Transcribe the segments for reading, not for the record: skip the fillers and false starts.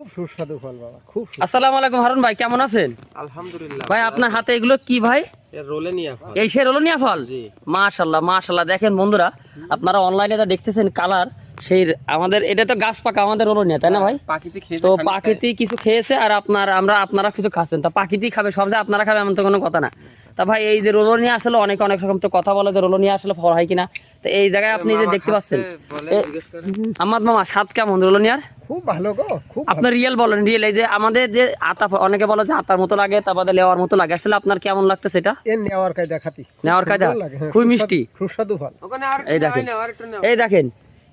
খুব সুস্বাদু ফল বাবা, খুব আসসালামু আলাইকুম হারুন ভাই, কেমন আছেন? আলহামদুলিল্লাহ ভাই আপনার হাতে এগুলো কি ভাই? রোলেনিয়া ফল। এই সে রোলনিয়া ফল? জি। মাশাআল্লাহ মাশাআল্লাহ, দেখেন বন্ধুরা আপনারা অনলাইনে যা দেখতেছেন কালার, সেই আমাদের এটা তো গাছ পাকা আমাদের রোলনিয়া, তাই না ভাই? পাখিতে খেয়েছে, তো খানিকটা। পাখিতে কিছু খেয়েছে আর আপনারা কিছু খাচ্ছেন, তা পাখিতে খাবে সব যে আপনারা খাবে এমন তো কোনো কথা না। তা ভাই এই যে রোলনিয়া আসলে অনেক রকম তো কথা বলে যে রোলনিয়া আসলে ফল হয় কিনা, তো এই জায়গায় আপনি যে মামা দেখতে পাচ্ছেন খাচ্ছে, বলে, জিজ্ঞেস করে। আমার মামা স্বাদ কেমন রোলনিয়ার? খুব ভালো গো, খুব আপনার রিয়েল বলেন, রিয়েল। এই যে আমাদের যে আতা, অনেকে বলে যে আতার মতো লাগে, তারপরে লেওয়ার মতো লাগে, আসলে আপনার কেমন লাগতেছে এটা? এর নেওয়ার কায়দা খাতি, নেওয়ার কায়দা সুন্দর লাগে, হ্যাঁ, খুবই মিষ্টি। সুস্বাদু ফল। ওখানে আর এই একটু দেখেন, নাও, আর একটু নাও। এই দেখেন,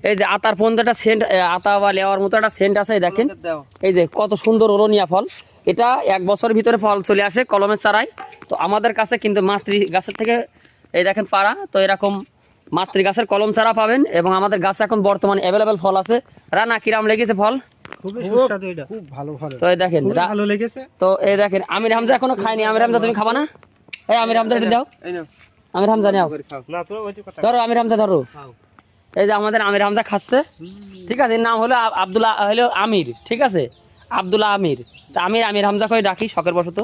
এই যে আতার পর্যন্ত সেন্ট, আতা বা লেওয়ার মতো একটা সেন্ট আছে, এই দেখেন। আমাদের দাও। এই যে কত সুন্দর রোলনিয়া ফল, এটা 1 বছরের ভিতরে ফল চলে আসে কলমের চারায়। তো আমাদের কাছে কিন্তু মাতৃ গাছের থেকে এই দেখেন পাড়া, তো এরকম মাতৃ গাছের কলম চারা পাবেন, এবং আমাদের গাছে এখন বর্তমানে অ্যাভেলেবেল ফল আছে। রানা কিরাম লেগেছে ফল? খুবই সুস্বাদু, এটা খুব ভালো ফল। তো এই দেখেন, ভালো লেগেছে। তো এই দেখেন, আমির হামজা এখনো খায়নি। আমির হামজা তুমি খাবা না? এই আমির হামজা এটা দাও, এই নাও, আমির হামজা নাও, করে খাও। ধরো আমির হামজা ধরো। খাও। এই যে আমাদের আমির হামজা খাচ্ছে, ঠিক আছে। এর নাম হলো আব্দুল্লাহ, হলো আমির, ঠিক আছে, আব্দুল্লাহ আমির। তা আমির হামজা করে ডাকি শখের বশত।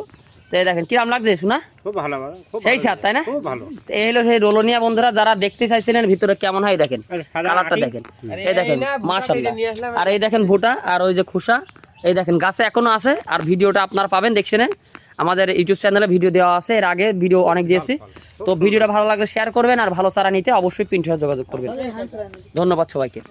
তো এই দেখেন কিরাম লাগছে শোনা, খুব ভালো, খুব সেই স্বাদ, তাই না? খুব ভালো। তো এই হলো সেই রোলনিয়া বন্ধুরা, যারা দেখতে চাইছিলেন ভিতরে কেমন হয় দেখেন, সাদা কালারটা আটি। দেখেন, আরে এই দেখেন এই না, ভুট্টা মাশাআল্লাহ। কেটে নিয়ে আসলাম। আর এই দেখেন ভুটা, আর ওই যে খোসা, এই দেখেন গাছে এখনো আছে। আর ভিডিওটা আপনারা পাবেন, দেখছেন আমাদের ইউটিউব চ্যানেলে ভিডিও দেওয়া আছে, এর আগে ভিডিও অনেক দিয়েছি। তো ভিডিওটা ভালো লাগলে শেয়ার করবেন, আর ভালো চারা নিতে অবশ্যই পিন্টারেস্টে যোগাযোগ করবেন। ধন্যবাদ সবাইকে।